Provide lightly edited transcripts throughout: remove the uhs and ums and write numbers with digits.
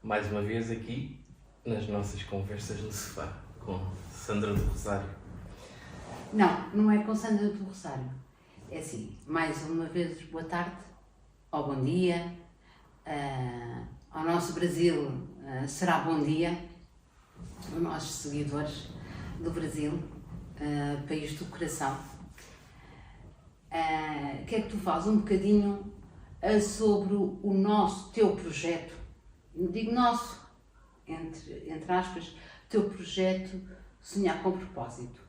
mais uma vez aqui nas nossas conversas no sofá com Sandra do Rosário. Não é com Sandra do Rosário. É assim, mais uma vez, boa tarde, ou bom dia, ao nosso Brasil será bom dia, aos nossos seguidores do Brasil, país do coração. Que é que tu fazes um bocadinho sobre o teu projeto, digo nosso, entre aspas, teu projeto Sonhar com Propósito.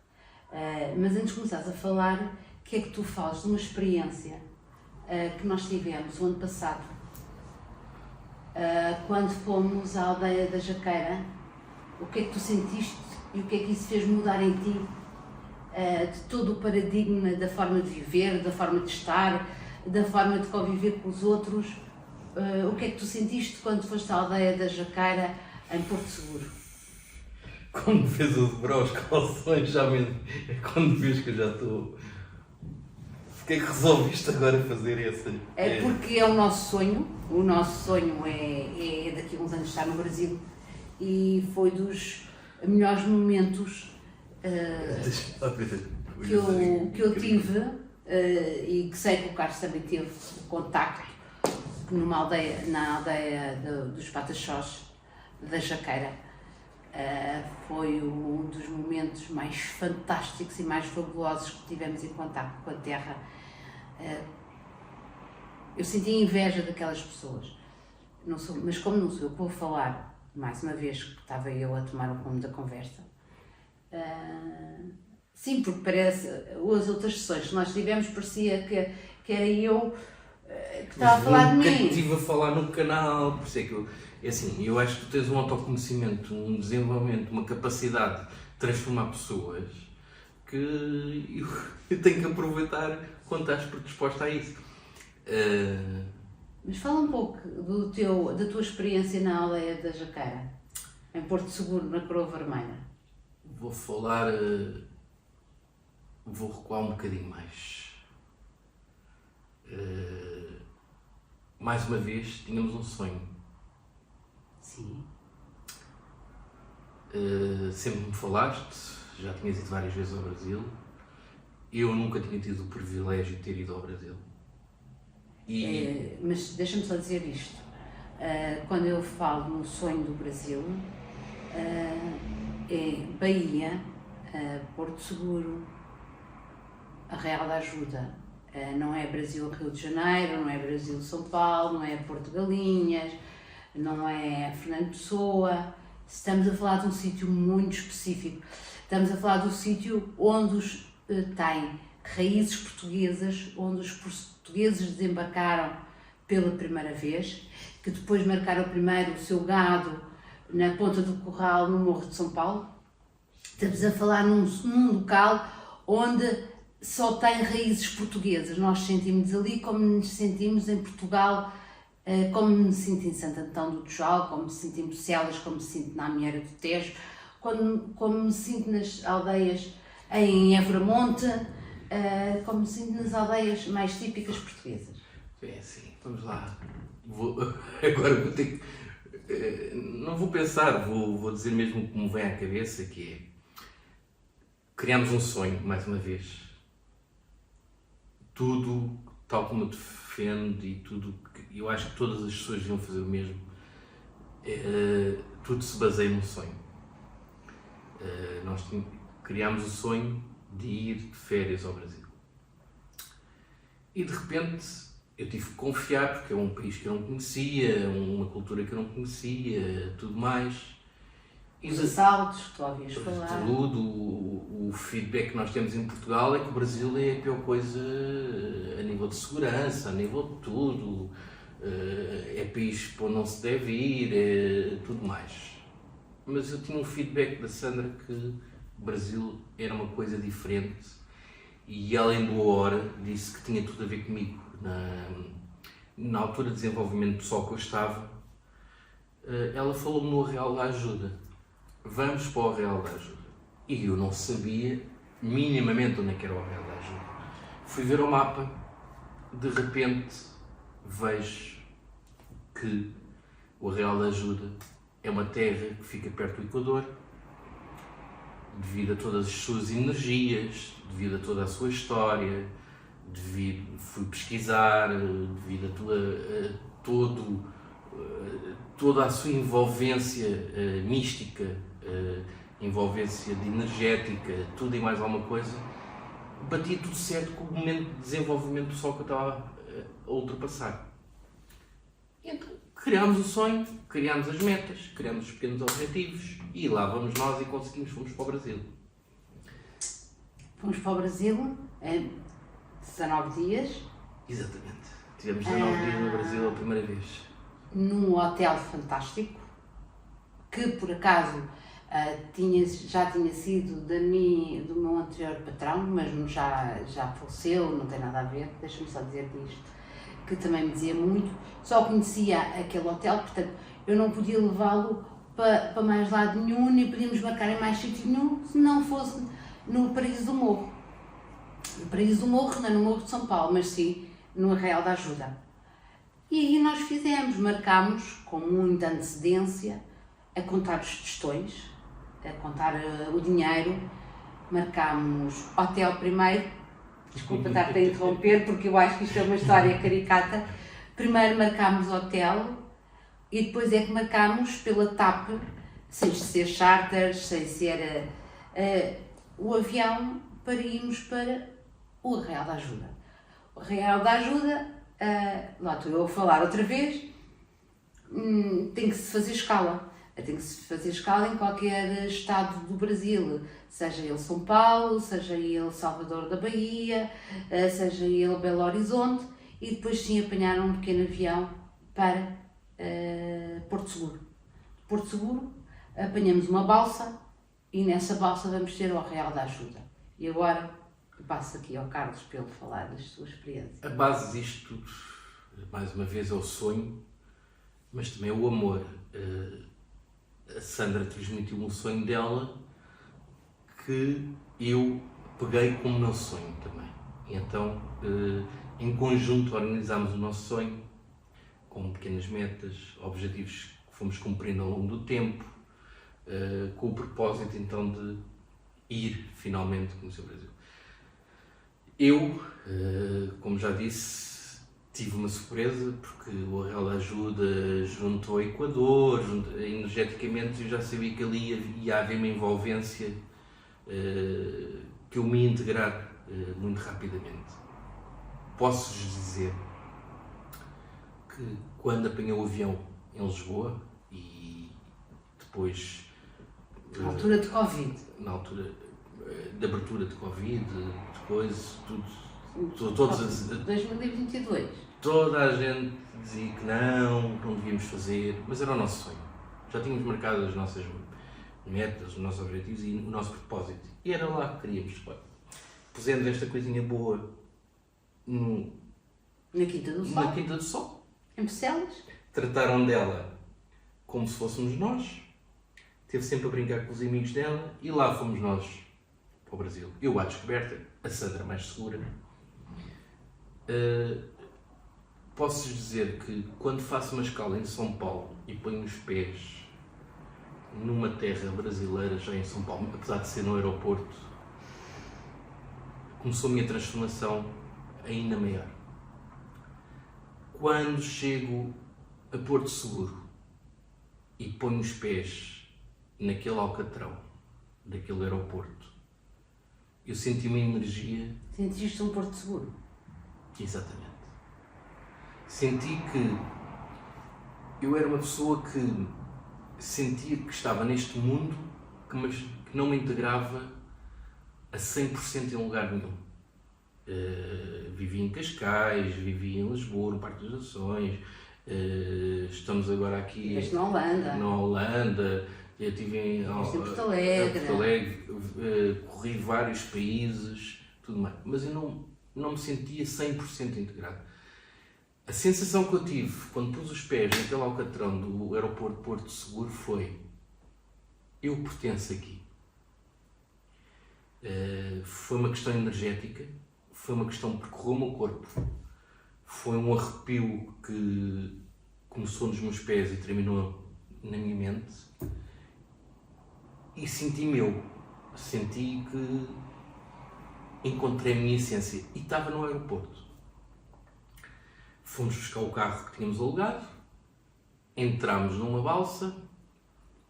Mas antes de começares a falar, que é que tu falas de uma experiência que nós tivemos o ano passado, quando fomos à aldeia da Jaqueira, o que é que tu sentiste e o que é que isso fez mudar em ti, de todo o paradigma da forma de viver, da forma de estar, da forma de conviver com os outros, o que é que tu sentiste quando foste à aldeia da Jaqueira em Porto Seguro? Quando vês o dobrar os calções, já mesmo é quando vês que eu já estou. Porquê é que resolviste agora fazer essa? É porque é o nosso sonho é daqui a uns anos estar no Brasil e foi dos melhores momentos que eu tive e que sei que o Carlos também teve contacto na aldeia dos Pataxós da Jaqueira. Foi um dos momentos mais fantásticos e mais fabulosos que tivemos em contacto com a terra. Eu senti inveja daquelas pessoas, mas como não sou eu que vou falar, mais uma vez que estava eu a tomar o rumo da conversa, sim, porque parece, as outras sessões que nós tivemos parecia que era eu que estava a falar de mim. Nunca estive a falar no canal, por isso é que eu acho que tu tens um autoconhecimento, um desenvolvimento, uma capacidade de transformar pessoas que eu tenho que aproveitar quando estás predisposta a isso. Mas fala um pouco da tua experiência na aldeia da Jaqueira, em Porto Seguro, na Coroa Vermelha. Vou recuar um bocadinho mais. Mais uma vez, tínhamos um sonho. Sim. Sempre me falaste, já tinhas ido várias vezes ao Brasil. Eu nunca tinha tido o privilégio de ter ido ao Brasil. Mas deixa-me só dizer isto. Quando eu falo no sonho do Brasil, é Bahia, Porto Seguro, Arraial da Ajuda. Não é Brasil-Rio de Janeiro, não é Brasil-São Paulo, não é Porto Galinhas, não é Fernando Pessoa. Estamos a falar de um sítio muito específico. Estamos a falar do sítio onde tem raízes portuguesas, onde os portugueses desembarcaram pela primeira vez, que depois marcaram primeiro o seu gado na Ponta do Curral, no Morro de São Paulo. Estamos a falar num local onde só tem raízes portuguesas. Nós sentimos ali como nos sentimos em Portugal, como me sinto em Santo Antão do Tujal, como me sinto em Bucelas, como me sinto na Amieira do Tejo, como me sinto nas aldeias em Evramonte, como me sinto nas aldeias mais típicas portuguesas. É assim, vamos lá. Agora vou ter que... não vou pensar, vou dizer mesmo como vem à cabeça, que é... Criámos um sonho, mais uma vez. Tudo, tal como eu defendo e tudo, eu acho que todas as pessoas deviam fazer o mesmo. Tudo se baseia num sonho. Nós criámos o sonho de ir de férias ao Brasil. E de repente eu tive que confiar, porque é um país que eu não conhecia, uma cultura que eu não conhecia, tudo mais. Os assaltos que tu ouvias falar. Tudo, o feedback que nós temos em Portugal é que o Brasil é a pior coisa a nível de segurança, a nível de tudo. É país para onde não se deve ir, tudo mais. Mas eu tinha um feedback da Sandra que o Brasil era uma coisa diferente e ela em boa hora disse que tinha tudo a ver comigo. Na altura de desenvolvimento pessoal que eu estava, ela falou-me no Arraial da Ajuda. Vamos para o Arraial da Ajuda. E eu não sabia minimamente onde é que era o Arraial da Ajuda. Fui ver o mapa, de repente vejo que O Arraial da Ajuda é uma terra que fica perto do Equador, devido a todas as suas energias, devido a toda a sua história, fui pesquisar, devido toda a sua envolvência mística, envolvência energética, tudo e mais alguma coisa, batia tudo certo com o momento de desenvolvimento pessoal que eu estava a ultrapassar. E então, criámos o sonho, criámos as metas, criámos os pequenos objetivos e lá vamos nós e fomos para o Brasil. Fomos para o Brasil em 19 dias. Exatamente. Tivemos 19 dias no Brasil a primeira vez. Num hotel fantástico, que por acaso já tinha sido do meu anterior patrão, mas já faleceu, não tem nada a ver, deixa-me só dizer disto, que também me dizia muito, só conhecia aquele hotel, portanto eu não podia levá-lo para mais lado nenhum, nem podíamos marcar em mais sítio nenhum, se não fosse no Paraíso do Morro. No Paraíso do Morro, não é no Morro de São Paulo, mas sim no Arraial da Ajuda. E aí nós marcámos com muita antecedência, a contar os tostões, a contar o dinheiro, marcámos hotel primeiro, desculpa estar-te a interromper porque eu acho que isto é uma história caricata, primeiro marcámos hotel e depois é que marcámos pela TAP, sem ser charters, sem ser o avião para irmos para o Arraial da Ajuda. O Arraial da Ajuda, lá estou eu a falar outra vez, tem que se fazer escala. Tem que se fazer escala em qualquer estado do Brasil, seja ele São Paulo, seja ele Salvador da Bahia, seja ele Belo Horizonte, e depois sim apanhar um pequeno avião para Porto Seguro. Porto Seguro apanhamos uma balsa e nessa balsa vamos ter o Arraial da Ajuda. E agora passo aqui ao Carlos para ele falar das suas experiências. A base disto tudo, mais uma vez, é o sonho, mas também é o amor. A Sandra transmitiu um sonho dela que eu peguei como meu sonho também. E então, em conjunto, organizámos o nosso sonho com pequenas metas, objetivos que fomos cumprindo ao longo do tempo, com o propósito então de ir finalmente conhecer o Brasil. Eu, como já disse, tive uma surpresa porque o Arraial da Ajuda juntou ao Equador, energeticamente eu já sabia que ali ia haver uma envolvência que eu me ia integrar muito rapidamente. Posso-vos dizer que quando apanhei o avião em Lisboa e depois... Na altura de Covid. Na altura de abertura de Covid, depois todos 2022. Toda a gente dizia que não devíamos fazer, mas era o nosso sonho. Já tínhamos marcado as nossas metas, os nossos objetivos e o nosso propósito. E era lá que queríamos. Pusemos esta coisinha boa na Quinta do Sol. Na Quinta do Sol. Em Bucelas. Trataram dela como se fôssemos nós. Teve sempre a brincar com os amigos dela e lá fomos nós para o Brasil. Eu à descoberta, a Sandra mais segura. Posso-vos dizer que quando faço uma escala em São Paulo e ponho os pés numa terra brasileira, já em São Paulo, apesar de ser no aeroporto, começou a minha transformação ainda maior. Quando chego a Porto Seguro e ponho os pés naquele alcatrão daquele aeroporto, eu senti uma energia... Sentiste um Porto Seguro? Exatamente. Senti que eu era uma pessoa que sentia que estava neste mundo, mas que não me integrava a 100% em lugar nenhum. Vivi em Cascais, vivi em Lisboa, no Parque das Nações, estamos agora aqui na Holanda, eu estive em Porto Alegre, corri vários países, tudo mais, mas eu não me sentia 100% integrado. A sensação que eu tive quando pus os pés naquele alcatrão do aeroporto de Porto Seguro foi: eu pertenço aqui. Foi uma questão energética, foi uma questão que percorreu o meu corpo, foi um arrepio que começou nos meus pés e terminou na minha mente, e senti que encontrei a minha essência, e estava no aeroporto. Fomos buscar o carro que tínhamos alugado, entramos numa balsa,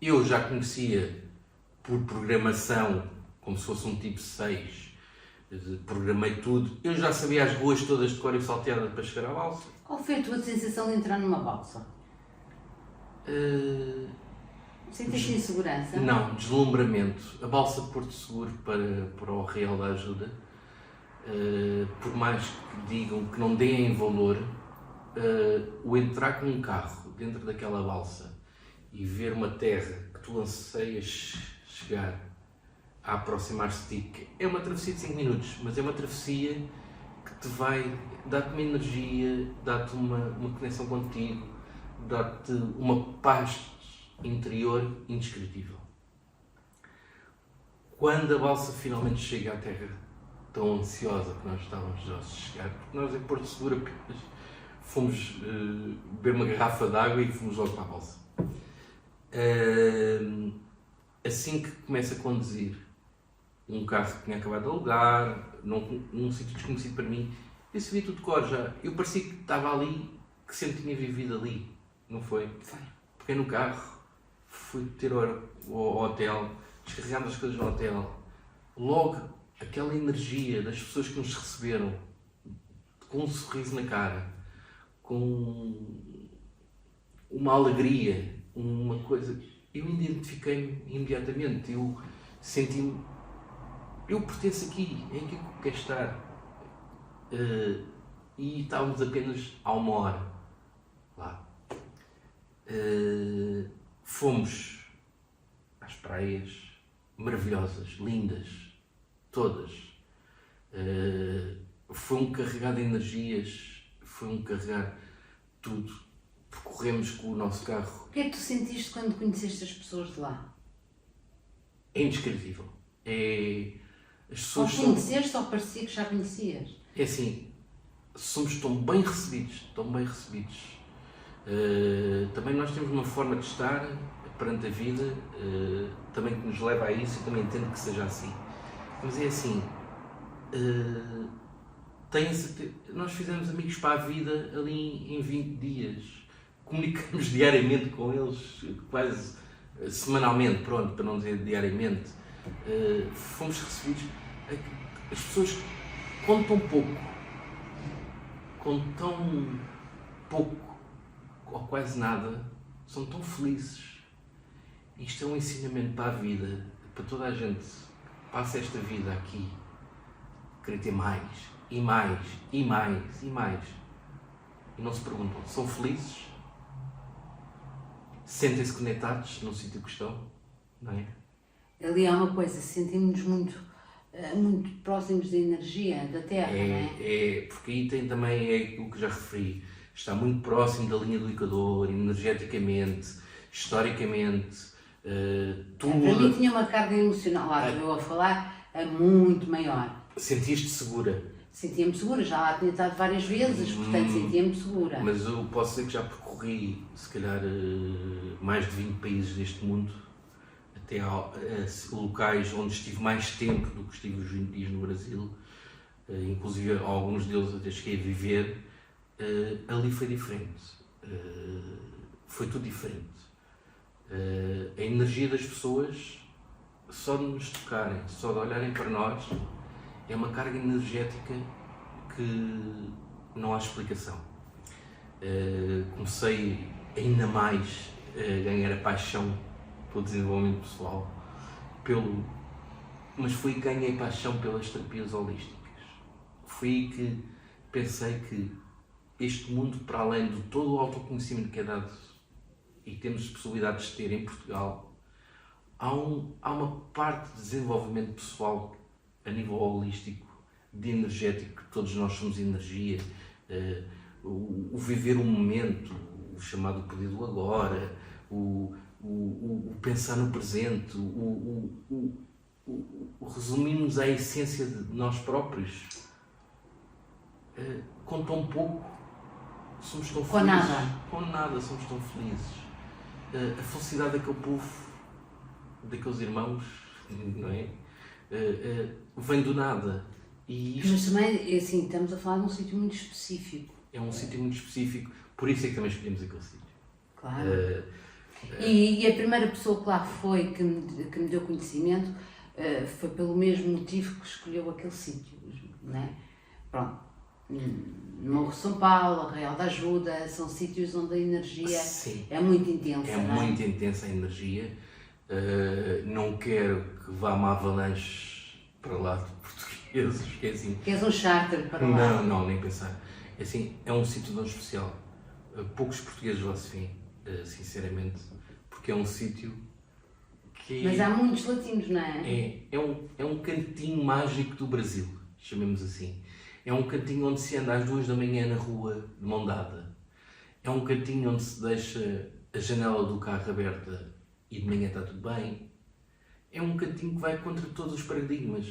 eu já conhecia por programação, como se fosse um tipo 6, programei tudo, eu já sabia as ruas todas de cor e salteada para chegar à balsa. Qual foi a tua sensação de entrar numa balsa? Sentiste insegurança? Não, deslumbramento. A balsa de Porto Seguro para o Real da Ajuda, por mais que digam que não deem valor, o entrar com um carro dentro daquela balsa e ver uma terra que tu anseias chegar a aproximar-se de ti, é uma travessia de 5 minutos, mas é uma travessia que te vai dar-te uma energia, dar-te uma conexão contigo, dar-te uma paz interior indescritível. Quando a balsa finalmente chega à terra tão ansiosa que nós estávamos já a chegar, porque nós em Porto Seguro apenas fomos beber uma garrafa de água e fomos logo para a balsa. Assim que começa a conduzir um carro que tinha acabado de alugar, num sítio desconhecido para mim, eu sabia tudo de cor já. Eu parecia que estava ali, que sempre tinha vivido ali, não foi? Foi. Peguei no carro, fui ter ao hotel, descarregámos as coisas no hotel. Logo, aquela energia das pessoas que nos receberam, com um sorriso na cara, com uma alegria, uma coisa... Eu identifiquei-me imediatamente, eu senti-me... Eu pertenço aqui, é aqui que eu quero estar. E estávamos apenas a 1 hora lá. Fomos às praias maravilhosas, lindas, todas. Foi um carregar de energias, foi um carregar tudo. Percorremos com o nosso carro. O que é que tu sentiste quando conheceste as pessoas de lá? É indescritível. As Só pessoas conheceste ou parecia que já conhecias? É assim, somos tão bem recebidos, tão bem recebidos. Também nós temos uma forma de estar perante a vida, também que nos leva a isso, e também entendo que seja assim. Mas é assim, tenho certeza, nós fizemos amigos para a vida ali em 20 dias. Comunicamos diariamente com eles, quase semanalmente, pronto, para não dizer diariamente. Fomos recebidos. As pessoas contam com tão pouco ou quase nada, são tão felizes. Isto é um ensinamento para a vida, para toda a gente que passa esta vida aqui, querer ter mais, e mais, e mais, e mais. E não se perguntam, são felizes? Sentem-se conectados no sítio que estão? Não é? Ali há uma coisa, sentimos-nos muito próximos da energia da Terra, não é? Porque aí tem também o que já referi, está muito próximo da linha do Equador, energeticamente, historicamente, tudo. Para mim tinha uma carga emocional, lá estou eu a falar, muito maior. Sentiste segura? Sentia-me segura, já lá tinha estado várias vezes, portanto sentia-me segura. Mas eu posso dizer que já percorri, se calhar, mais de 20 países deste mundo, até a locais onde estive mais tempo do que estive os 20 dias no Brasil, inclusive alguns deles até cheguei a viver. Ali foi diferente, foi tudo diferente. A energia das pessoas, só de nos tocarem, só de olharem para nós, é uma carga energética que não há explicação. Comecei ainda mais a ganhar a paixão pelo desenvolvimento pessoal, mas foi que ganhei paixão pelas terapias holísticas. Foi aí que pensei que este mundo, para além de todo o autoconhecimento que é dado e que temos possibilidades de ter em Portugal, há uma parte de desenvolvimento pessoal a nível holístico, de energético, que todos nós somos energia, o viver o momento, o chamado poder do agora, o pensar no presente, o resumirmos à essência de nós próprios, com tão pouco, somos tão Com felizes. nada. Com nada, somos tão felizes. A felicidade daquele povo, daqueles irmãos, não é? Vem do nada. E isto Mas também, assim, estamos a falar de um sítio muito específico. é um sítio muito específico, por isso é que também escolhemos aquele sítio. Claro. E a primeira pessoa que lá foi, que me deu conhecimento, foi pelo mesmo motivo que escolheu aquele sítio, não é? Pronto. No Morro de São Paulo, Arraial da Ajuda, são sítios onde a energia Sim. é muito intensa, É não é? muito intensa a energia. Não quero que vá uma avalanche para lá de portugueses, que é assim. Queres um charter para lá? Não, nem pensar. É assim, é um sítio tão especial. Poucos portugueses lá se vêem, sinceramente, porque é um sítio que Mas há muitos latinos, não é? é um cantinho mágico do Brasil, chamemos assim. É um cantinho onde se anda às 2 da manhã na rua de mão dada. É um cantinho onde se deixa a janela do carro aberta e de manhã está tudo bem. É um cantinho que vai contra todos os paradigmas.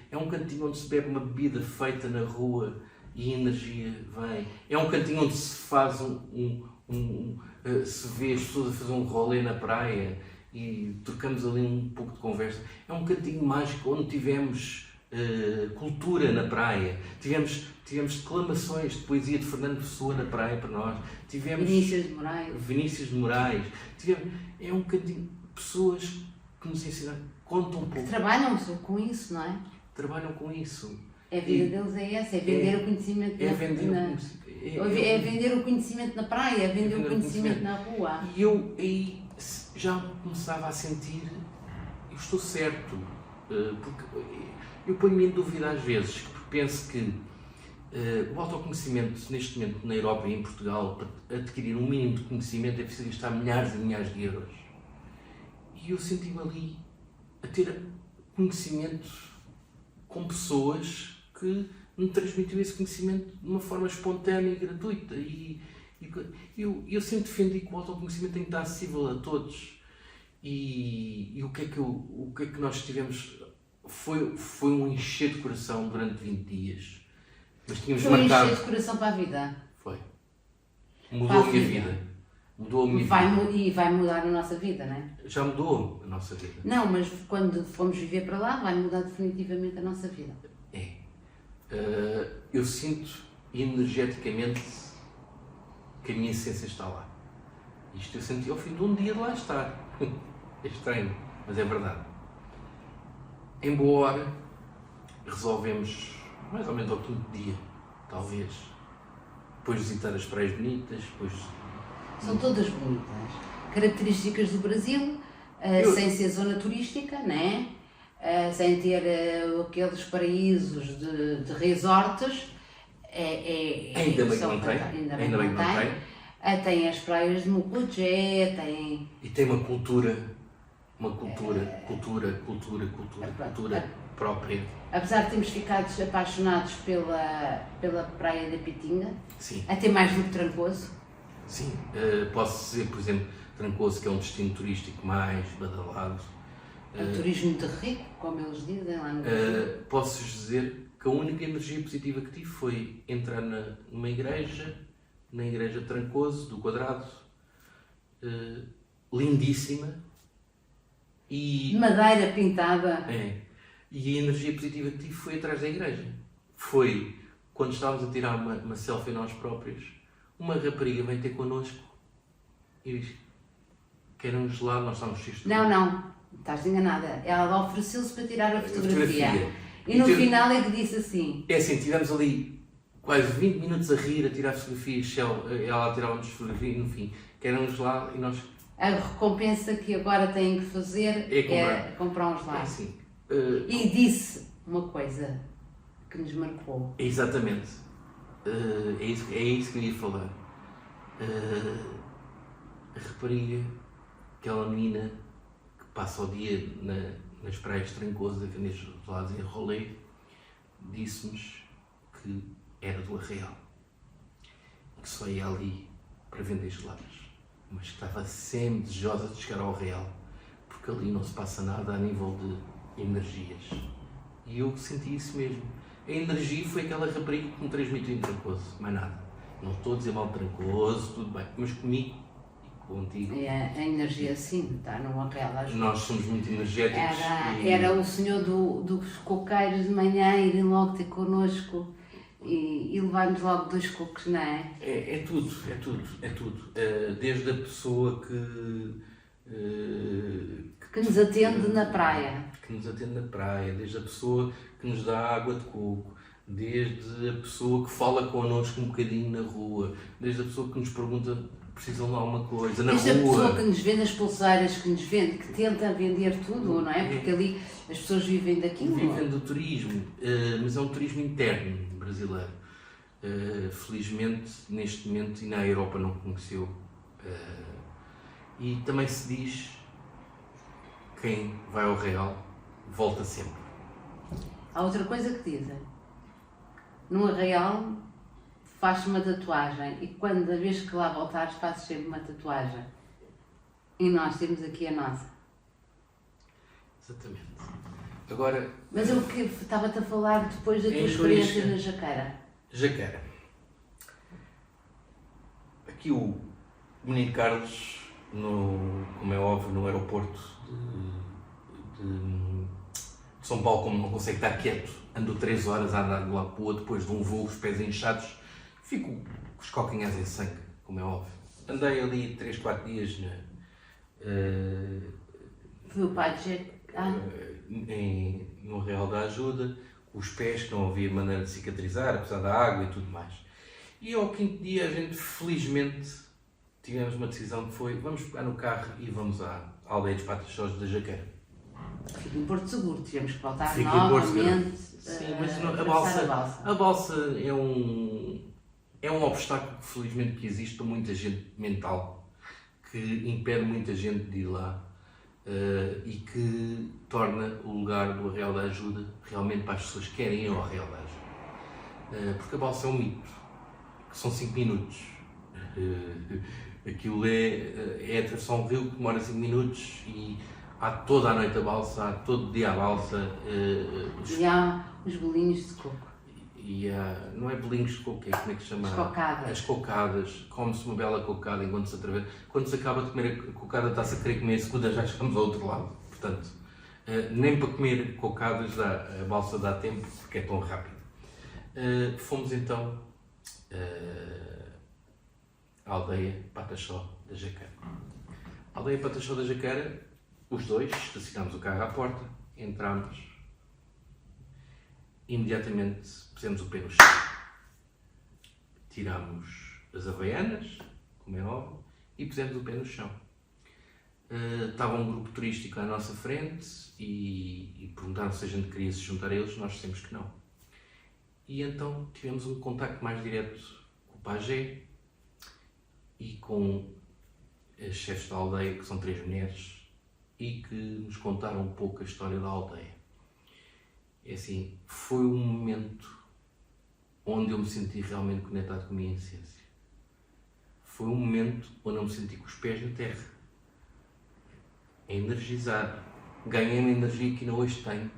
É um cantinho onde se bebe uma bebida feita na rua e a energia vem. É um cantinho onde se faz se vê as pessoas a fazer um rolê na praia e trocamos ali um pouco de conversa. É um cantinho mágico onde tivemos cultura na praia, tivemos declamações de poesia de Fernando Pessoa na praia para nós, tivemos Vinícius de Moraes, é um cantinho, pessoas que nos ensinam, contam um pouco. Trabalham com isso, não é? Trabalham com isso. A vida deles é essa, é vender o conhecimento É vender o conhecimento na praia, é vender o conhecimento na rua. E eu aí já começava a sentir, eu estou certo, porque eu ponho-me em dúvida às vezes, porque penso que o autoconhecimento neste momento na Europa e em Portugal, para adquirir um mínimo de conhecimento é preciso gastar milhares e milhares de euros. E eu senti-me ali a ter conhecimento com pessoas que me transmitiam esse conhecimento de uma forma espontânea e gratuita. E eu sempre defendi que o autoconhecimento tem que estar acessível a todos. E o que é que nós tivemos foi um encher de coração durante 20 dias. Mas tínhamos Foi marcado. encher de coração para a vida. Foi. Mudou a minha vida. Mudou a minha vida. E vai mudar a nossa vida, não é? Já mudou a nossa vida. Não, mas quando fomos viver para lá, vai mudar definitivamente a nossa vida. Eu sinto energeticamente que a minha essência está lá. Isto eu senti ao fim de um dia de lá estar. É estranho, mas é verdade. Em boa hora, resolvemos, mais ou menos ao quinto dia, talvez, depois visitar as praias bonitas, depois... São todas bonitas. Características do Brasil, sem ser zona turística, não é? Sem ter aqueles paraísos de resorts. Ainda bem que não tem. Ainda bem que não tem. Tem as praias de Mucugé, tem... E tem uma cultura própria. Apesar de termos ficado apaixonados pela praia da Pitinga, Sim. até mais do que Trancoso. Sim, posso dizer, por exemplo, Trancoso, que é um destino turístico mais badalado. Turismo de rico, como eles dizem lá no Brasil. Posso dizer que a única energia positiva que tive foi entrar numa igreja, na igreja de Trancoso, do Quadrado, lindíssima. E madeira pintada. E a energia positiva que tive foi atrás da igreja. Foi quando estávamos a tirar uma selfie nós próprios, uma rapariga veio ter connosco e disse: quer um gelado, nós estávamos cheios de... Não, estás enganada. Ela ofereceu-se para tirar a fotografia. E no final é que disse assim... É assim, tivemos ali quase 20 minutos a rir, a tirar fotografias, ela tirava-nos fotografia e no fim, quer um gelado e nós... A recompensa que agora têm que fazer é comprar um gelado. Assim, e disse uma coisa que nos marcou. Exatamente. É isso que eu ia falar. A rapariga, aquela menina que passa o dia nas praias de Trancoso a vender gelados em rolê, disse-nos que era do Arraial, que só ia ali para vender gelados, mas que estava sempre desejosa de chegar ao Arraial, porque ali não se passa nada a nível de energias. E eu senti isso mesmo. A energia foi aquela rapariga que me transmitiu em Trancoso, mais nada. Não estou a dizer mal trancoso, tudo bem, mas comigo e contigo. A energia, sim, está numa real ajuda. Nós somos muito energéticos. Era o senhor dos coqueiros de manhã irem logo ter connosco e levar-nos logo 2 cocos, não é? É tudo. Desde a pessoa Que nos atende na praia. Desde a pessoa que nos dá água de coco, desde a pessoa que fala connosco um bocadinho na rua, desde a pessoa que nos pergunta precisam de alguma coisa na desde rua. A pessoa que nos vende as pulseiras, que nos vende, que tenta vender tudo, não é? Porque ali as pessoas vivem daquilo. Vivem do turismo, mas é um turismo interno brasileiro. Felizmente, neste momento, e na Europa não conheceu. E também se diz: quem vai ao Real volta sempre. Há outra coisa que dizem: no Arraial faz-se uma tatuagem e quando a vez que lá voltares fazes sempre uma tatuagem. E nós temos aqui a nossa. Exatamente. Agora... Mas eu que estava-te a falar depois da tua experiência na Jaqueira. Jaqueira. Aqui o menino Carlos, como é óbvio, no aeroporto de São Paulo, como não consegue estar quieto, andou 3 horas a andar de um lado para o outro, depois de um voo, os pés inchados, fico com os calcanhares em sangue, como é óbvio. Andei ali 3, 4 dias Foi o pai de no Real da Ajuda, com os pés, que não havia maneira de cicatrizar, apesar da água e tudo mais. E ao 5º dia a gente, felizmente, tivemos uma decisão que foi: vamos pegar no carro e vamos à aldeia dos Pataxós da Jaqueira. Fica em Porto Seguro, tivemos que voltar Fica novamente. Sim, mas a balsa é um obstáculo que felizmente que existe para muita gente mental, que impede muita gente de ir lá e que torna o lugar do Arraial da Ajuda realmente para as pessoas que querem ir ao Arraial da Ajuda. Porque a balsa é um mito, que são 5 minutos. Aquilo é atravessar um rio que demora 5 minutos e há toda a noite a balsa, há todo o dia a balsa. E há os bolinhos de coco. Não é bolinhos de coco, como é que se chama? As cocadas. As cocadas. Come-se uma bela cocada enquanto se atravessa. Quando se acaba de comer a cocada, está-se a querer comer a segunda, já estamos ao outro lado. Portanto, nem para comer cocadas a balsa dá tempo, porque é tão rápido. Fomos então à aldeia Pataxó da Jaqueira. A aldeia Pataxó da Jaqueira, os dois, estacionámos o carro à porta, entramos, imediatamente pusemos o pé no chão. Tirámos as havaianas, como é óbvio, e pusemos o pé no chão. Estava um grupo turístico à nossa frente e perguntaram se a gente queria se juntar a eles, nós dissemos que não. E então tivemos um contacto mais direto com o pajé e com as chefes da aldeia, que são 3 mulheres, e que nos contaram um pouco a história da aldeia. É assim, foi um momento onde eu me senti realmente conectado com a minha essência. Foi um momento onde eu me senti com os pés na terra, a energizar. Ganhei uma energia que ainda hoje tenho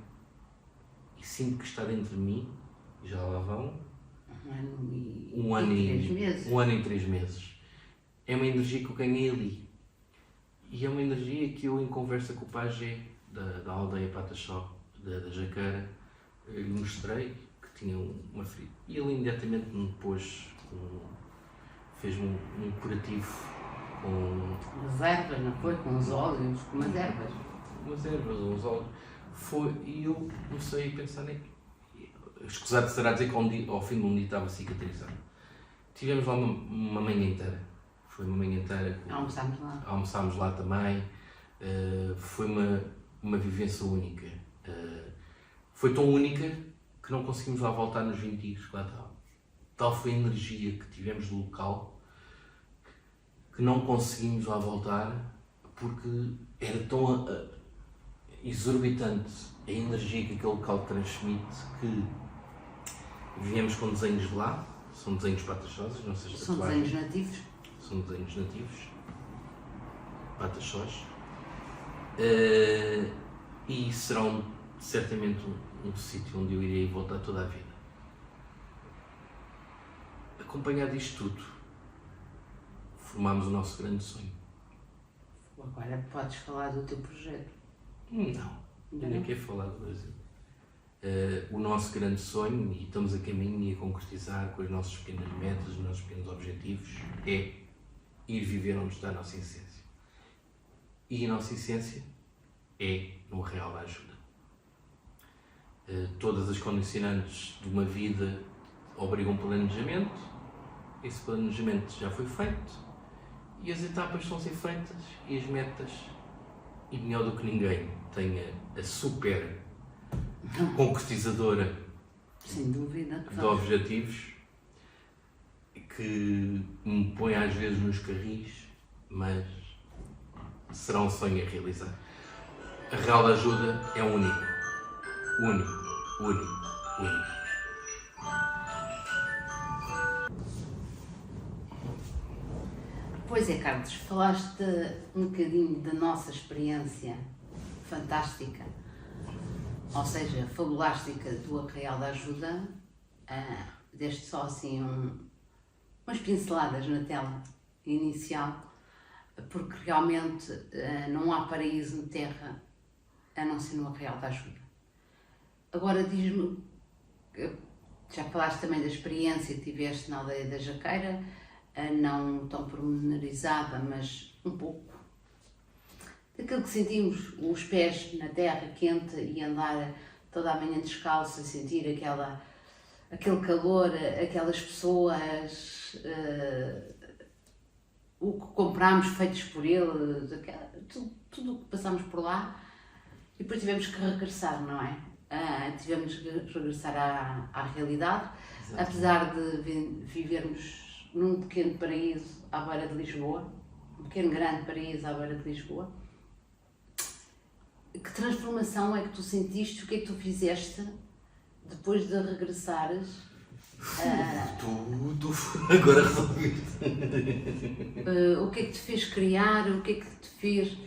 e sinto que está dentro de mim, e já lá vão um ano e 3 meses. É uma energia que eu ganhei ali. E é uma energia que eu, em conversa com o pajé da aldeia Pataxó, da Jaqueira, lhe mostrei que tinha uma ferida. E ele imediatamente me pôs, fez-me um curativo com... Umas ervas, não foi? Com os óleos, com umas ervas. Umas ervas, uns óleos. E eu comecei a pensar naquilo. Escusado será dizer que ao fim de um dia estava cicatrizado. Tivemos lá uma manhã inteira. Foi uma manhã inteira. Almoçámos lá também. Foi uma vivência única. Foi tão única que não conseguimos lá voltar nos 20 dias que lá estávamos. Tal foi a energia que tivemos do local que não conseguimos lá voltar porque era tão exorbitante a energia que aquele local transmite que viemos com desenhos de lá. São desenhos pataxós, não sei se são desenhos nativos. São desenhos nativos, Pataxós, e serão certamente um sítio onde eu irei voltar toda a vida. A acompanhado disto tudo, formámos o nosso grande sonho. Agora podes falar do teu projeto. Não, eu nem quero falar do Brasil. O nosso grande sonho, e estamos a caminho e a concretizar com as nossas pequenas metas, os nossos pequenos objetivos, é ir viver onde está a nossa essência. E a nossa essência é no Arraial da Ajuda. Todas as condicionantes de uma vida obrigam planejamento, esse planejamento já foi feito e as etapas estão a ser feitas e as metas, e melhor do que ninguém, tem a super concretizadora sem dúvida de objetivos que me põe às vezes nos carris, mas será um sonho a realizar. A Arraial da Ajuda é único. Único. Pois é, Carlos, falaste um bocadinho da nossa experiência fantástica, ou seja, fabulástica do Arraial da Ajuda, deste só assim umas pinceladas na tela inicial, porque realmente não há paraíso na terra a não ser no Arraial da Ajuda. Agora diz-me, já falaste também da experiência que tiveste na aldeia da Jaqueira, não tão pormenorizada, mas um pouco. Daquilo que sentimos, os pés na terra quente e andar toda a manhã descalço e sentir aquele calor, aquelas pessoas, o que comprámos feitos por eles, tudo o que passámos por lá, e depois tivemos que regressar, não é? Tivemos que regressar à realidade. Exatamente. Apesar de vivermos num pequeno paraíso à beira de Lisboa, um pequeno grande paraíso à beira de Lisboa. Que transformação é que tu sentiste? O que é que tu fizeste depois de regressares? Tudo agora resolviste. O que é que te fez criar? O que é que te fez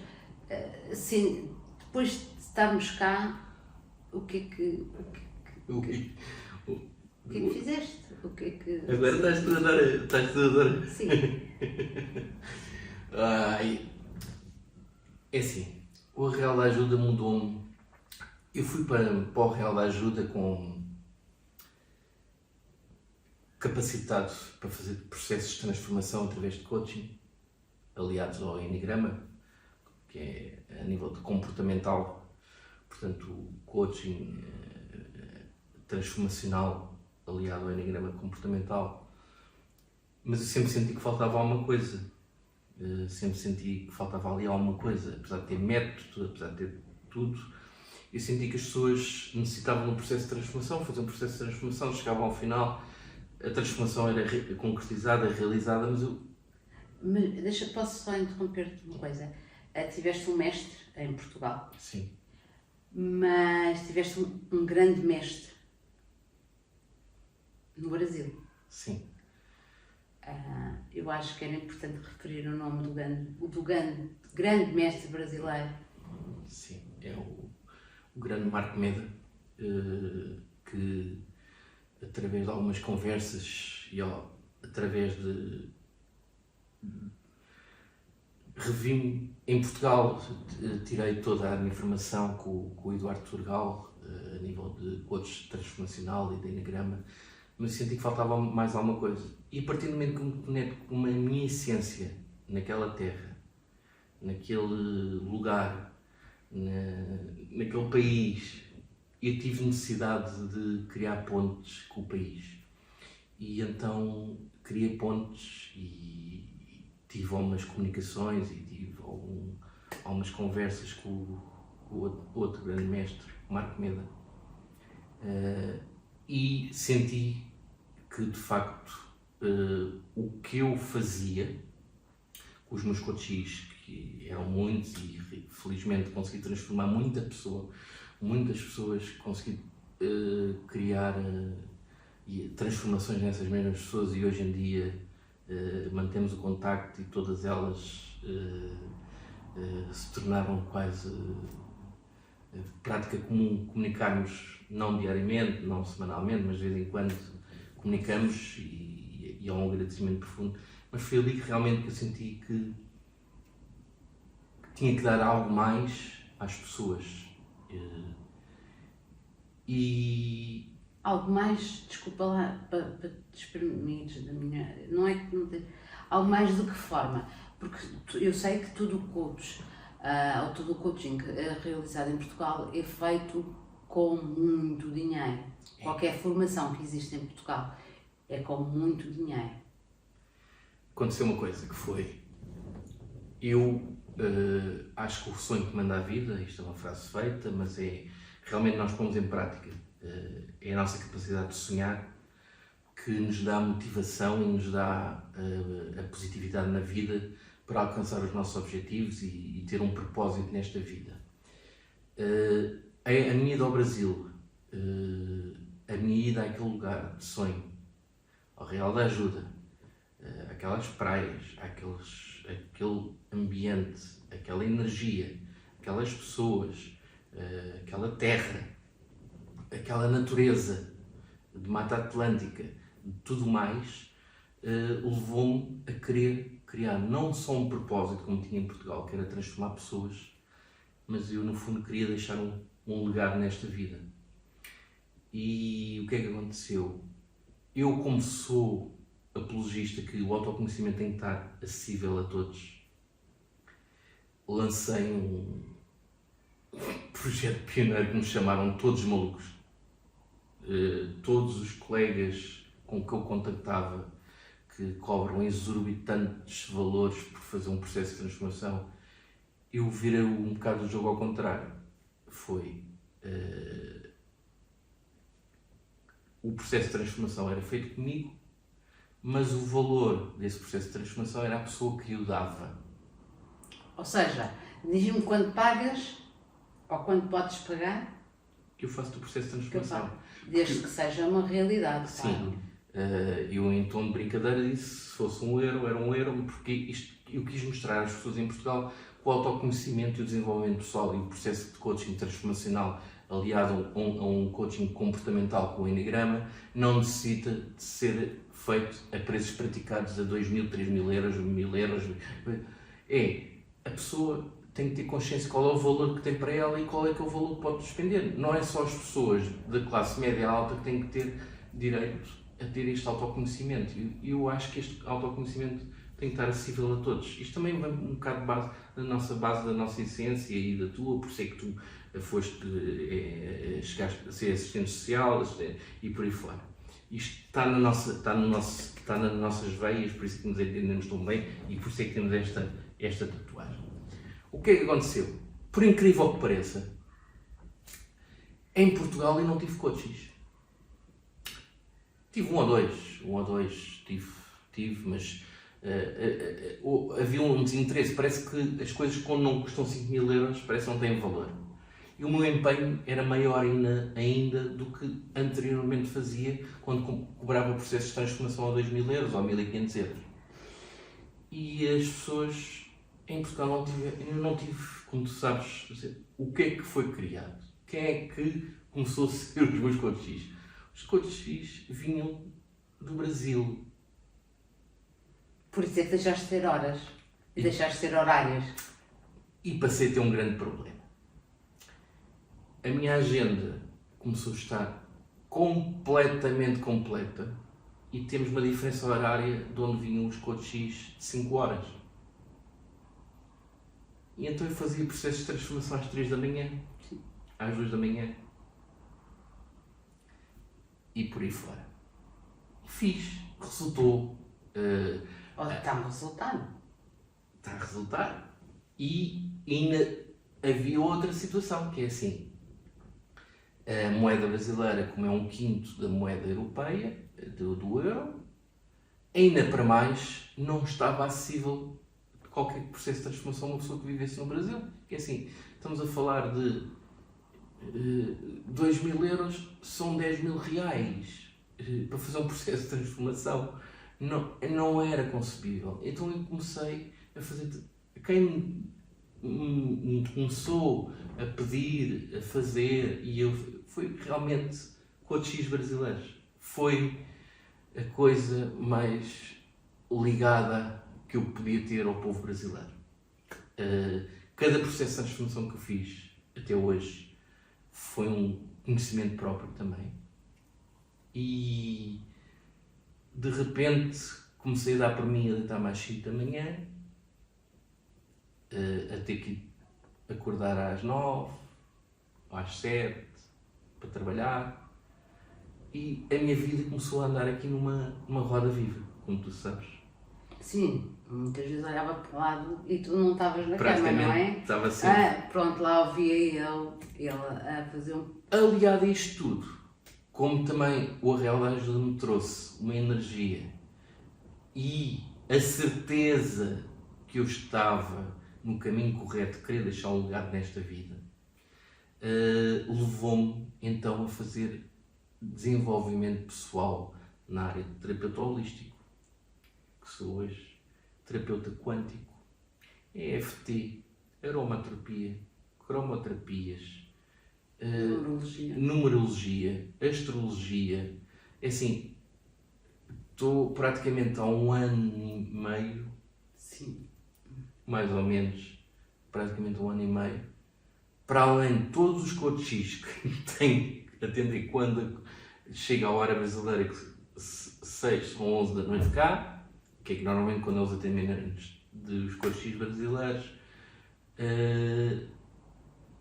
assim, depois de estarmos cá? O que é que fizeste? O que é que... Agora estás-te a dar. Sim. É assim, o Arraial da Ajuda mudou-me. Eu fui para o Arraial da Ajuda com capacitado para fazer processos de transformação através de coaching, aliados ao Enneagrama, que é a nível de comportamental. Portanto, o coaching transformacional aliado ao Enneagrama comportamental. Mas eu sempre senti que faltava alguma coisa. Sempre senti que faltava ali alguma coisa. Apesar de ter método, apesar de ter tudo, eu senti que as pessoas necessitavam de um processo de transformação, fazer um processo de transformação, chegavam ao final, a transformação era concretizada, realizada, mas eu... Posso só interromper-te uma coisa? Tiveste um mestre em Portugal. Sim. Mas tiveste um grande mestre no Brasil. Sim. Eu acho que era importante referir o nome do grande mestre brasileiro. Sim, é o grande Marco Meda, que através de algumas conversas e através de revi-me em Portugal, tirei toda a minha formação com o Eduardo Turgal, a nível de coach transformacional e de Enneagrama, mas senti que faltava mais alguma coisa. E a partir do momento que me conecto com a minha essência naquela terra, naquele lugar, naquele país, eu tive necessidade de criar pontes com o país. E então criei pontes e tive algumas comunicações e tive algumas conversas com o outro grande mestre, Marco Meda. E senti que, de facto, o que eu fazia com os meus coaches, que eram muitos e felizmente consegui transformar muitas pessoas, consegui criar transformações nessas mesmas pessoas e hoje em dia mantemos o contacto e todas elas se tornaram quase prática comum comunicarmos, não diariamente, não semanalmente, mas de vez em quando comunicamos e e há um agradecimento profundo, mas foi ali que realmente eu senti que tinha que dar algo mais às pessoas. E Algo mais, desculpa lá, para te exprimires da minha. Não é que não tem. Algo mais do que forma. Porque eu sei que todo o coach, ou todo o coaching realizado em Portugal é feito com muito dinheiro. Qualquer formação que existe em Portugal é com muito dinheiro. aconteceu uma coisa que foi, eu acho que o sonho que manda a vida, isto é uma frase feita, mas é realmente nós pomos em prática, é a nossa capacidade de sonhar que nos dá motivação e nos dá a positividade na vida para alcançar os nossos objetivos e ter um propósito nesta vida. A minha ida ao Brasil, a minha ida àquele lugar de sonho, ao Real da Ajuda, aquelas praias, aquele ambiente, aquela energia, aquelas pessoas, aquela terra, aquela natureza de Mata Atlântica, de tudo mais, levou-me a querer criar não só um propósito como tinha em Portugal, que era transformar pessoas, mas eu no fundo queria deixar um legado nesta vida. E o que é que aconteceu? Eu, como sou apologista que o autoconhecimento tem que estar acessível a todos, lancei um projeto pioneiro que nos chamaram Todos Malucos. Todos os colegas com que eu contactava que cobram exorbitantes valores por fazer um processo de transformação, eu virei um bocado o jogo ao contrário. Foi o processo de transformação era feito comigo, mas o valor desse processo de transformação era a pessoa que o dava. Ou seja, diz-me quando pagas ou quando podes pagar. Eu faço o processo de transformação. Desde que seja uma realidade. Sim. Claro. Eu, em tom de brincadeira, disse se fosse €1, era €1, porque eu quis mostrar às pessoas em Portugal que o autoconhecimento e o desenvolvimento pessoal e o processo de coaching transformacional aliado a um coaching comportamental com o Enneagrama não necessita de ser feito a preços praticados a 2.000, 3.000 euros, 1.000 euros. A pessoa tem que ter consciência qual é o valor que tem para ela e qual é que é o valor que pode despender. Não é só as pessoas da classe média alta que têm que ter direito a ter este autoconhecimento. E eu acho que este autoconhecimento tem que estar acessível a todos. Isto também vem um bocado de base da nossa essência e da tua, por isso é que tu chegaste a ser assistente social e por aí fora. Isto está nas nossas veias, por isso é que nos entendemos tão bem e por isso é que temos esta tatuagem. O que é que aconteceu? Por incrível que pareça, em Portugal eu não tive coaches. Tive um ou dois, tive, mas havia um desinteresse. Parece que as coisas quando não custam 5.000 euros parece que não têm valor. E o meu empenho era maior ainda do que anteriormente fazia quando cobrava processos de transformação a 2.000 euros ou 1.500 euros. E as pessoas em Portugal não tive, como tu sabes, o que é que foi criado? Quem é que começou a ser os meus coaches? Os coaches vinham do Brasil. Por isso é que deixaste de ter horas e deixaste de ter horários. E passei a ter um grande problema. A minha agenda começou a estar completamente completa e temos uma diferença horária de onde vinham os coaches de 5 horas. E então eu fazia processos de transformação às 3 da manhã, às 2 da manhã e por aí fora. Fiz, resultou. Está a resultar. Está a resultar. E ainda havia outra situação, que é assim, a moeda brasileira, como é 1/5 da moeda europeia, do euro, ainda para mais não estava acessível qualquer processo de transformação a uma pessoa que vivesse no Brasil. Que é assim, estamos a falar de 2.000 euros, são 10.000 reais para fazer um processo de transformação. Não era concebível. Então eu comecei a fazer. Quem me começou a pedir, a fazer, foi realmente coaches brasileiros. Foi a coisa mais ligada que eu podia ter ao povo brasileiro. Cada processo de transformação que eu fiz até hoje foi um conhecimento próprio também. E de repente comecei a dar por mim a deitar-me às 5 da manhã, a ter que acordar às 9, às 7, para trabalhar. E a minha vida começou a andar aqui numa roda viva, como tu sabes. Sim, muitas vezes olhava para o lado e tu não estavas na cama, Praticamente não é? estava sempre. Pronto, lá ouvia ele a fazer um... Aliado a isto tudo, como também o Arraial da Ajuda me trouxe uma energia e a certeza que eu estava no caminho correto, querer deixar um legado nesta vida, levou-me então a fazer desenvolvimento pessoal na área de terapeuta holístico, que sou hoje terapeuta quântico, EFT, aromaterapia, cromoterapias, numerologia, astrologia. É assim, estou praticamente há 1 ano e meio, Sim. mais ou menos, praticamente 1 ano e meio, para além de todos os coaches que tenho que atender quando chega a hora brasileira, que 6 ou 11 da noite cá, que é que normalmente quando eles atendem antes dos coaches brasileiros,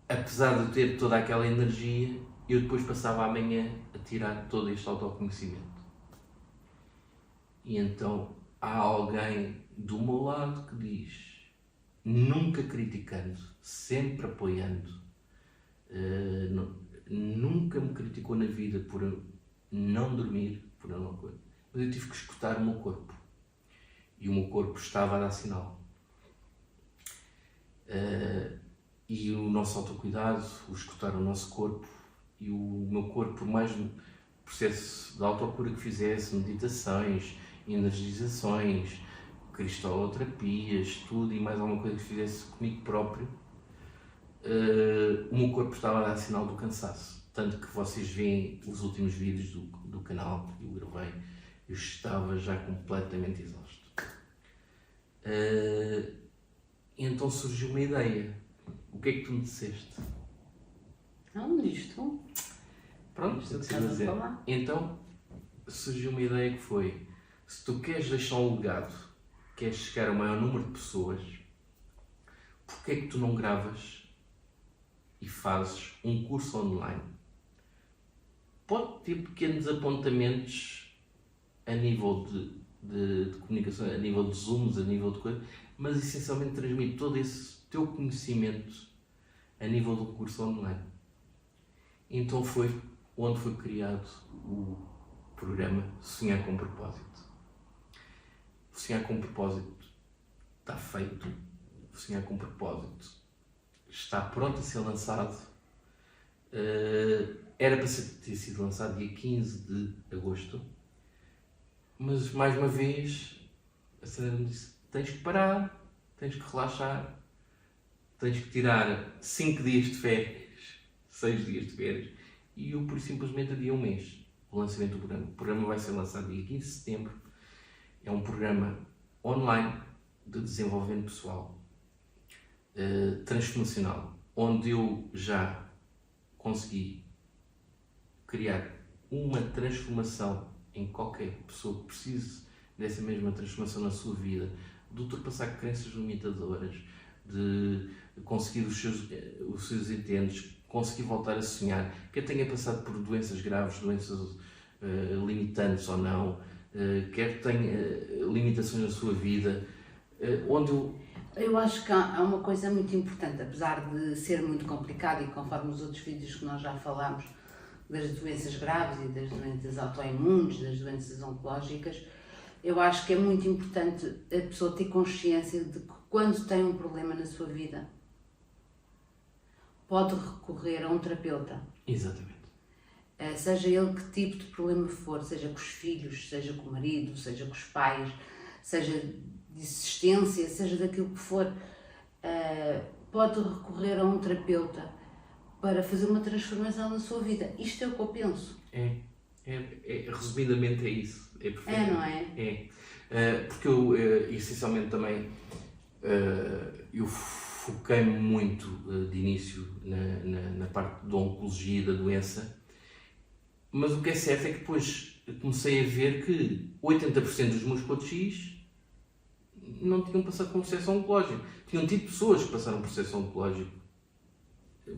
apesar de ter toda aquela energia, eu depois passava a manhã a tirar todo este autoconhecimento. E então há alguém do meu lado que diz, nunca criticando, sempre apoiando, nunca me criticou na vida por não dormir, por não coisa, mas eu tive que escutar o meu corpo. E o meu corpo estava a dar sinal. E o nosso autocuidado, o escutar o nosso corpo e o meu corpo, por mais processo de autocura que fizesse, meditações, energizações, cristaloterapia, tudo e mais alguma coisa que fizesse comigo próprio, o meu corpo estava a dar sinal do cansaço. Tanto que vocês veem os últimos vídeos do canal que eu gravei, eu estava já completamente exausto. Então surgiu uma ideia. O que é que tu me disseste? Não, isto. Pronto, Isto eu que decidi estás a dizer. falar. Então surgiu uma ideia que foi: se tu queres deixar um legado, queres chegar ao maior número de pessoas, porque é que tu não gravas e fazes um curso online? Pode ter pequenos apontamentos a nível de comunicação, a nível de zooms, a nível de coisa, mas essencialmente transmite todo esse teu conhecimento a nível do curso online. Então foi onde foi criado o programa Sonhar com Propósito. O Sonhar com Propósito está feito, o Sonhar com Propósito está pronto a ser lançado. Era para ter sido lançado dia 15 de agosto, mas mais uma vez a senhora me disse: tens que parar, tens que relaxar, tens que tirar 5 dias de férias, 6 dias de férias, e eu por simplesmente adia um mês o lançamento do programa. O programa vai ser lançado dia 15 de setembro, é um programa online de desenvolvimento pessoal, transformacional, onde eu já consegui criar uma transformação em qualquer pessoa que precise dessa mesma transformação na sua vida, de ultrapassar crenças limitadoras, de conseguir os seus intentos, conseguir voltar a sonhar, quer tenha passado por doenças graves, doenças limitantes ou não, quer tenha limitações na sua vida, onde Eu acho que há uma coisa muito importante, apesar de ser muito complicado e conforme os outros vídeos que nós já falámos, das doenças graves e das doenças autoimunes, das doenças oncológicas, eu acho que é muito importante a pessoa ter consciência de que quando tem um problema na sua vida, pode recorrer a um terapeuta. Exatamente. Seja ele que tipo de problema for, seja com os filhos, seja com o marido, seja com os pais, seja de existência, seja daquilo que for, pode recorrer a um terapeuta para fazer uma transformação na sua vida. Isto é o que eu penso. Resumidamente é isso. É perfeito. Não é? Porque eu, essencialmente também, eu foquei-me muito de início na parte da oncologia da doença, mas o que é certo é que depois comecei a ver que 80% dos meus coaches não tinham passado por um processo oncológico. Tinham tido pessoas que passaram por um processo oncológico,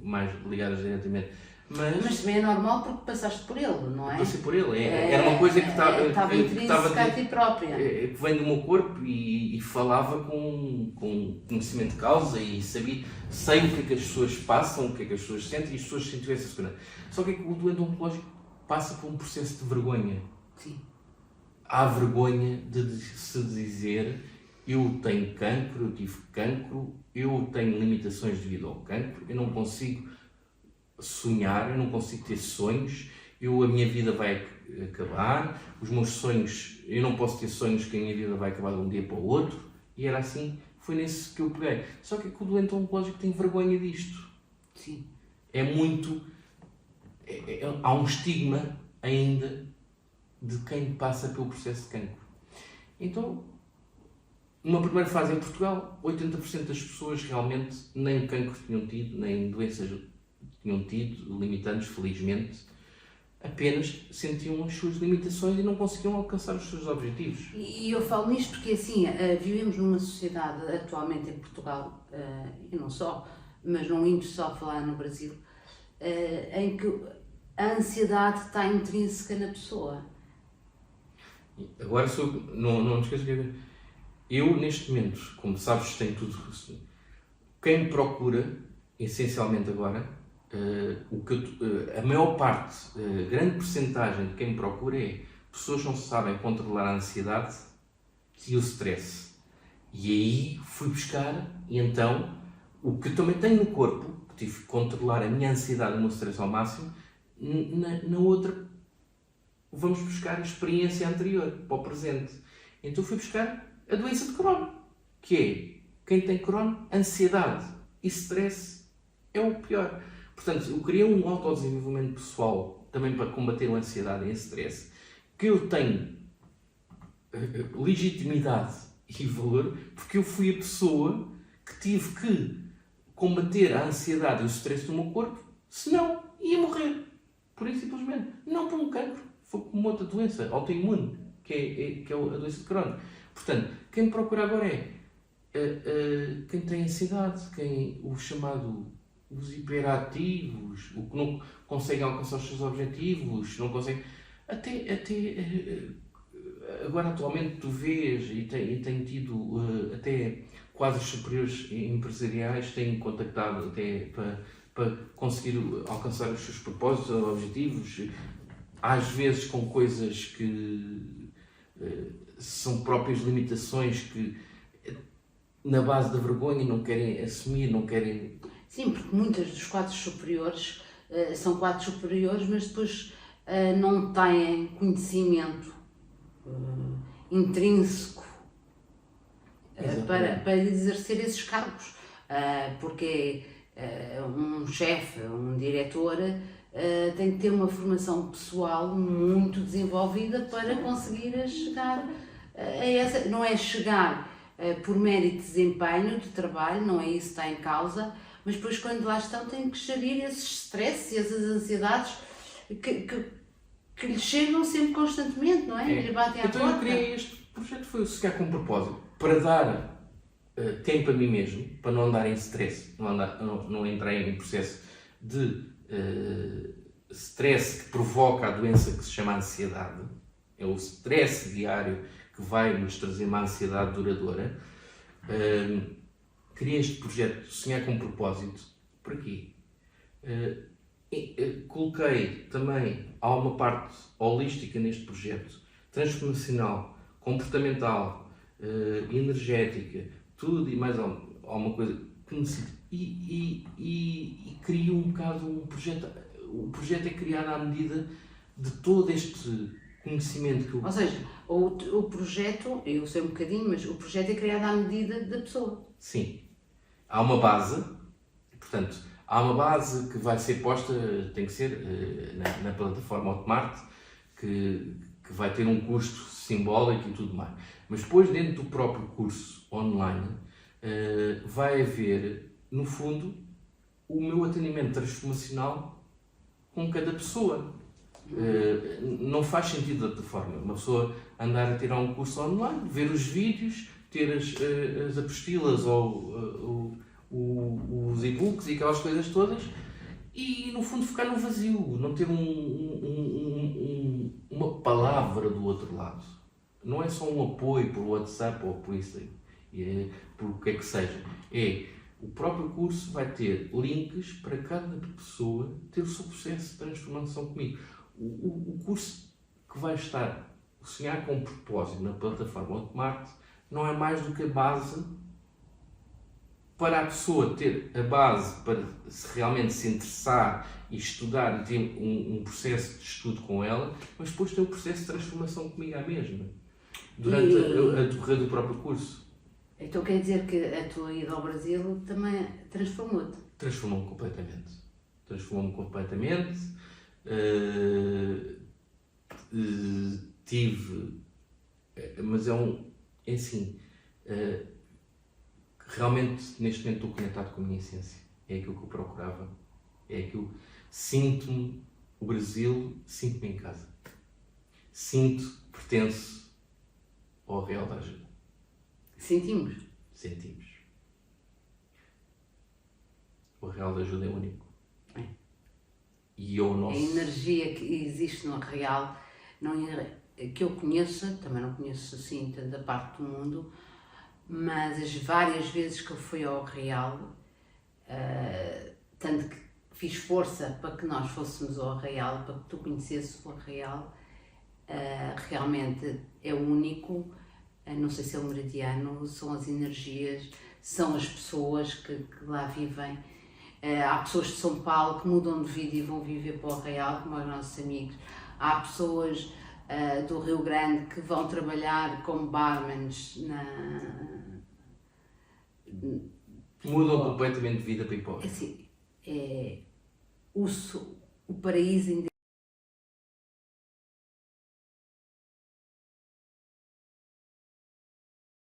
mais ligadas diretamente. Mas também é normal porque passaste por ele, não é? Passei por ele. Era uma coisa que estava intrínseca a ti própria. Que vem do meu corpo e falava com conhecimento de causa e sei o que é que as pessoas passam, o que é que as pessoas sentem e as pessoas sentem essa segurança. Só que o doente oncológico passa por um processo de vergonha. Sim. Há vergonha de se dizer: eu tenho cancro, eu tive cancro, eu tenho limitações devido ao cancro, eu não consigo sonhar, eu não consigo ter sonhos, a minha vida vai acabar, os meus sonhos, eu não posso ter sonhos que a minha vida vai acabar de um dia para o outro, e era assim, foi nesse que eu peguei. Só que o doente oncológico tem vergonha disto. Sim. Há um estigma ainda de quem passa pelo processo de cancro. Então, numa primeira fase em Portugal, 80% das pessoas realmente nem cancro tinham tido, nem doenças tinham tido, limitantes, felizmente, apenas sentiam as suas limitações e não conseguiam alcançar os seus objetivos. E eu falo nisto porque, assim, vivemos numa sociedade atualmente em Portugal, e não só, mas não indo só falar no Brasil, em que a ansiedade está intrínseca na pessoa. Agora, não esqueças que eu, neste momento, como sabes, tenho tudo. Quem me procura, essencialmente agora, a maior parte, grande percentagem de quem me procura é pessoas que não sabem controlar a ansiedade e o stress. E aí fui buscar, e então, o que eu também tenho no corpo, que tive que controlar a minha ansiedade e o meu stress ao máximo, na outra, vamos buscar a experiência anterior, para o presente. Então fui buscar a doença de Crohn, que é, quem tem Crohn, ansiedade e stress é o pior. Portanto, eu criei um autodesenvolvimento pessoal também para combater a ansiedade e a stress, que eu tenho legitimidade e valor, porque eu fui a pessoa que tive que combater a ansiedade e o stress do meu corpo, senão ia morrer. Por isso, simplesmente. Não por um cancro, foi por uma outra doença autoimune, que é a doença de Crohn. Portanto, quem me procura agora é quem tem ansiedade, os hiperativos, o que não conseguem alcançar os seus objetivos, não conseguem. Agora, atualmente, tu vês e tem tido até quadros superiores empresariais têm contactado até para conseguir alcançar os seus propósitos ou objetivos, às vezes com coisas que são próprias limitações que, na base da vergonha, não querem assumir, não querem... Sim, porque muitos dos quadros superiores são quadros superiores, mas depois não têm conhecimento intrínseco para exercer esses cargos. Porque um chefe, um diretor, tem que ter uma formação pessoal muito desenvolvida para conseguir chegar a essa. Não é chegar por mérito de desempenho, de trabalho, não é isso que está em causa, mas depois quando lá estão têm que gerir esses stresses e essas ansiedades que lhes chegam sempre constantemente, não é? Lhes batem à porta. Então eu criei este projeto, foi o Secar com propósito, para dar tempo a mim mesmo, para não andar em stress, não entrar em processo de stress que provoca a doença que se chama ansiedade. É o stress diário que vai nos trazer uma ansiedade duradoura. Criei este projeto Sonhar com Propósito. Por aqui. Coloquei também, há uma parte holística neste projeto, transformacional, comportamental, energética, tudo e mais alguma coisa que necessito. E crio um bocado um projeto. O projeto é criado à medida de todo este conhecimento que eu... Ou seja, o projeto, eu sei um bocadinho, mas o projeto é criado à medida da pessoa. Sim. Há uma base, portanto, há uma base que vai ser posta, tem que ser, na plataforma Hotmart, que vai ter um custo simbólico e tudo mais. Mas depois, dentro do próprio curso online, vai haver, no fundo, o meu atendimento transformacional com cada pessoa. Não faz sentido de outra forma. Uma pessoa andar a tirar um curso online, ver os vídeos, ter as apostilas ou os e-books e aquelas coisas todas e, no fundo, ficar no vazio, não ter uma palavra do outro lado. Não é só um apoio por WhatsApp ou por isso, por o que é que seja. O próprio curso vai ter links para cada pessoa ter o seu processo de transformação comigo. O curso que vai estar o Sonhar com Propósito na plataforma Hotmart não é mais do que a base para a pessoa ter a base para realmente se interessar e estudar e ter um processo de estudo com ela, mas depois ter um processo de transformação comigo à mesma, durante a decorrer do próprio curso. Então quer dizer que a tua ida ao Brasil também transformou-te? Transformou-me completamente. Transformou-me completamente. Tive... Mas é assim... realmente, neste momento, estou conectado com a minha essência. É aquilo que eu procurava. É aquilo... Sinto-me... O Brasil, sinto-me em casa. Pertenço ao Real da Ajuda. Sentimos. O Real da Ajuda é único. É. E o nosso... A energia que existe no Real, que eu conheça, também não conheço assim da parte do mundo, mas as várias vezes que eu fui ao Real, tanto que fiz força para que nós fôssemos ao Real, para que tu conhecesses o Real, realmente é único. Não sei se é o meridiano, são as energias, são as pessoas que lá vivem. Há pessoas de São Paulo que mudam de vida e vão viver para o Real, como os nossos amigos. Há pessoas do Rio Grande que vão trabalhar como barmans Mudam completamente de vida para ir para o Real. Assim, o paraíso